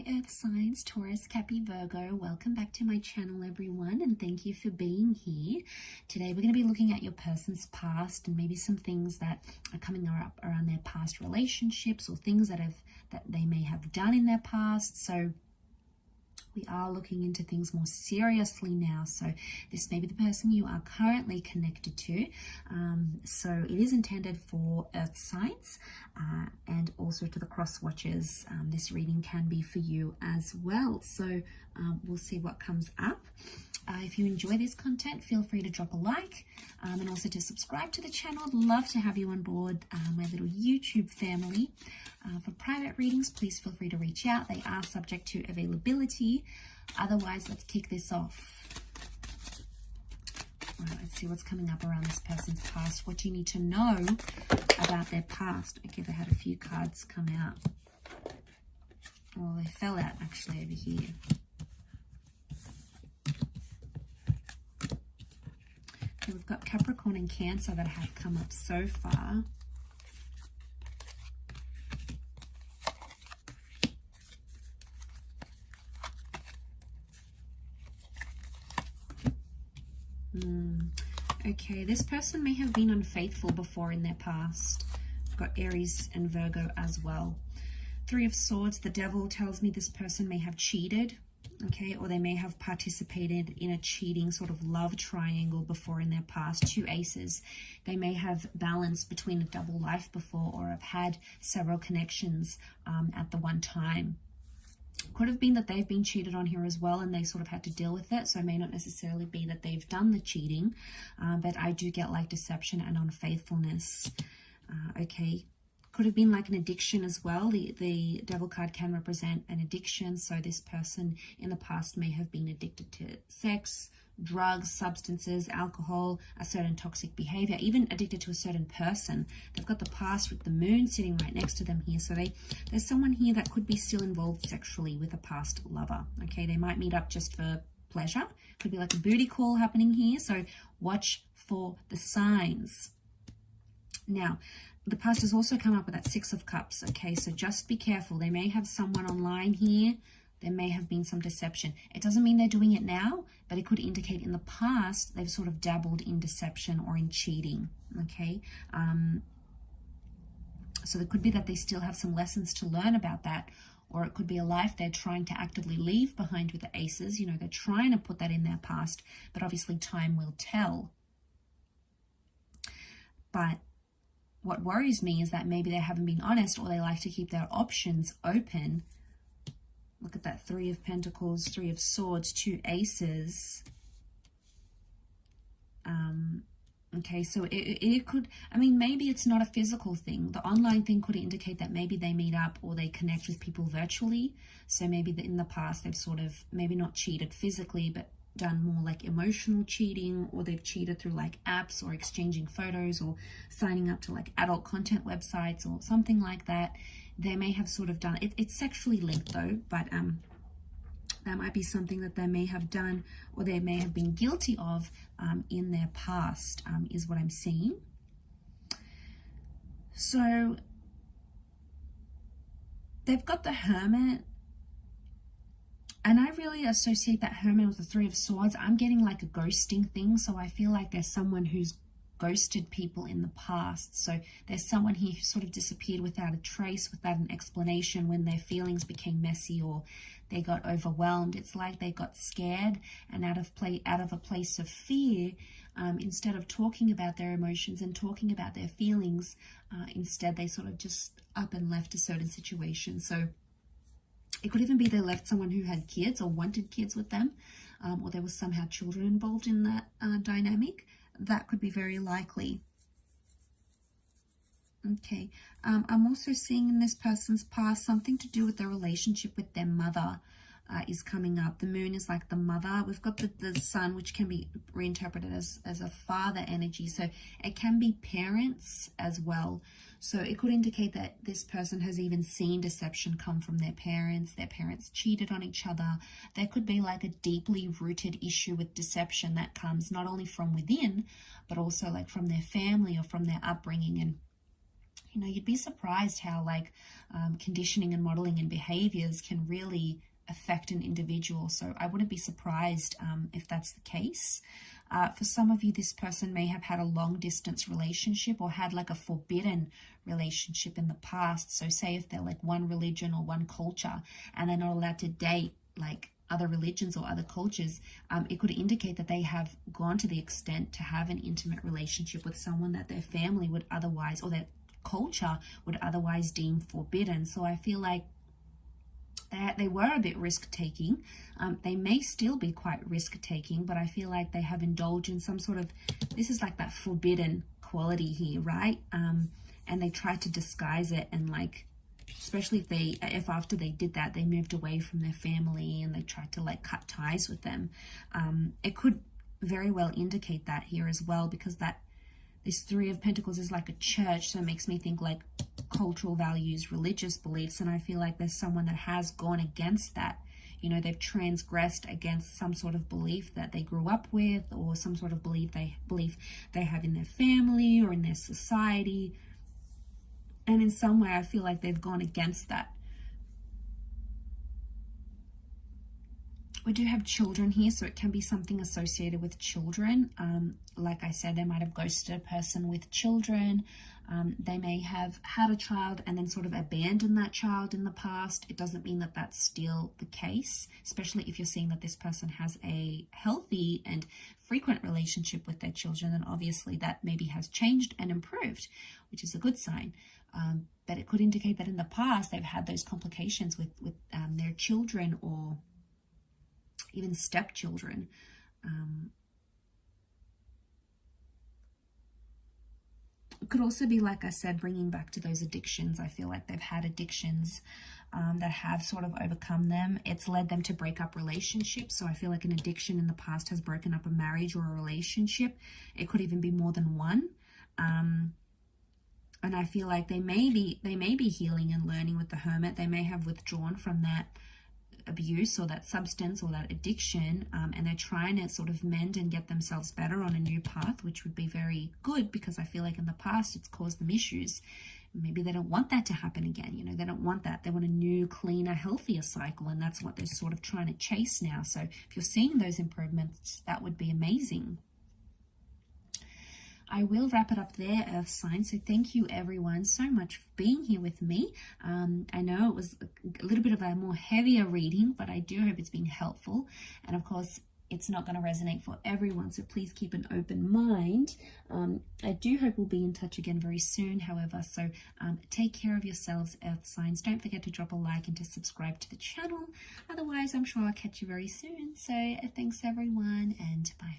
Hi Earth signs, Taurus, Cappy, Virgo. Welcome back to my channel, everyone, and thank you for being here. Today we're going to be looking at your person's past and maybe some things that are coming up around their past relationships or things that they may have done in their past. So we are looking into things more seriously now. So this may be the person you are currently connected to. So it is intended for Earth signs and also to the cross watchers. This reading can be for you as well. So we'll see what comes up. If you enjoy this content, feel free to drop a like and also to subscribe to the channel. I'd love to have you on board my little YouTube family. For private readings, please feel free to reach out. They are subject to availability. Otherwise, let's kick this off. All right, let's see what's coming up around this person's past. What do you need to know about their past? Okay, they had a few cards come out. Well, they fell out actually over here. Okay, we've got Capricorn and Cancer that have come up so far. Okay, this person may have been unfaithful before in their past. We've got Aries and Virgo as well. Three of Swords, the Devil tells me this person may have cheated, okay, or they may have participated in a cheating sort of love triangle before in their past. Two Aces, they may have balanced between a double life before or have had several connections at the one time. Could have been that they've been cheated on here as well and they sort of had to deal with it. So it may not necessarily be that they've done the cheating, but I do get like deception and unfaithfulness. Okay, could have been like an addiction as well. The Devil card can represent an addiction. So this person in the past may have been addicted to sex, drugs, substances, alcohol, a certain toxic behavior, even addicted to a certain person. They've got the past with the moon sitting right next to them here. So there's someone here that could be still involved sexually with a past lover. Okay, they might meet up just for pleasure. Could be like a booty call happening here. So watch for the signs. Now, the past has also come up with that Six of Cups. Okay, so just be careful. They may have someone online here. There may have been some deception. It doesn't mean they're doing it now, but it could indicate in the past they've sort of dabbled in deception or in cheating, okay? So it could be that they still have some lessons to learn about that, or it could be a life they're trying to actively leave behind with the Aces. You know, they're trying to put that in their past, but obviously time will tell. But what worries me is that maybe they haven't been honest, or they like to keep their options open. Look at that, Three of Pentacles, Three of Swords, Two Aces. Okay, so it could, I mean, maybe it's not a physical thing. The online thing could indicate that maybe they meet up or they connect with people virtually. So maybe in the past they've sort of maybe not cheated physically, but done more like emotional cheating, or they've cheated through like apps or exchanging photos or signing up to like adult content websites or something like that. They may have sort of done it. It's sexually linked though, but that might be something that they may have done or they may have been guilty of in their past, is what I'm seeing. So they've got the Hermit, and I really associate that Hermit with the Three of Swords. I'm getting like a ghosting thing, so I feel like there's someone who's ghosted people in the past. So there's someone here who sort of disappeared without a trace, without an explanation when their feelings became messy or they got overwhelmed. It's like they got scared and out of a place of fear, instead of talking about their emotions and talking about their feelings, instead they sort of just up and left a certain situation. So it could even be they left someone who had kids or wanted kids with them, or there was somehow children involved in that dynamic. That could be very likely. Okay, I'm also seeing in this person's past something to do with their relationship with their mother is coming up. The moon is like the mother. We've got the sun, which can be reinterpreted as a father energy. So it can be parents as well. So it could indicate that this person has even seen deception come from their parents. Their parents cheated on each other. There could be like a deeply rooted issue with deception that comes not only from within, but also like from their family or from their upbringing. And You know, you'd be surprised how like conditioning and modeling and behaviors can really affect an individual. So I wouldn't be surprised if that's the case. For some of you, this person may have had a long distance relationship or had like a forbidden relationship in the past. So say if they're like one religion or one culture and they're not allowed to date like other religions or other cultures, it could indicate that they have gone to the extent to have an intimate relationship with someone that their family would otherwise, or their culture would otherwise deem forbidden. So I feel like they were a bit risk-taking. They may still be quite risk-taking, but I feel like they have indulged in some sort of, this is like that forbidden quality here, right? And they tried to disguise it, and like, especially if after they did that, they moved away from their family and they tried to like cut ties with them. It could very well indicate that here as well, because that this Three of Pentacles is like a church, so it makes me think like cultural values, religious beliefs, and I feel like there's someone that has gone against that. You know, they've transgressed against some sort of belief that they grew up with, or some sort of belief they have in their family or in their society. And in some way, I feel like they've gone against that. We do have children here, so it can be something associated with children. Like I said, they might have ghosted a person with children. They may have had a child and then sort of abandoned that child in the past. It doesn't mean that that's still the case, especially if you're seeing that this person has a healthy and frequent relationship with their children, then obviously that maybe has changed and improved, which is a good sign. But it could indicate that in the past they've had those complications with their children, or even stepchildren. It could also be, like I said, bringing back to those addictions. I feel like they've had addictions that have sort of overcome them. It's led them to break up relationships. So I feel like an addiction in the past has broken up a marriage or a relationship. It could even be more than one. And I feel like they may be healing and learning with the Hermit. They may have withdrawn from that abuse or that substance or that addiction, and they're trying to sort of mend and get themselves better on a new path, which would be very good, because I feel like in the past it's caused them issues. Maybe they don't want that to happen again. You know, they don't want that. They want a new, cleaner, healthier cycle, and that's what they're sort of trying to chase now. So if you're seeing those improvements, that would be amazing. I will wrap it up there, Earth sign. So thank you everyone so much for being here with me. I know it was a little bit of a more heavier reading, but I do hope it's been helpful. And of course, it's not going to resonate for everyone, so please keep an open mind. I do hope we'll be in touch again very soon, however, so take care of yourselves, Earth signs. Don't forget to drop a like and to subscribe to the channel. Otherwise, I'm sure I'll catch you very soon. So thanks everyone, and bye.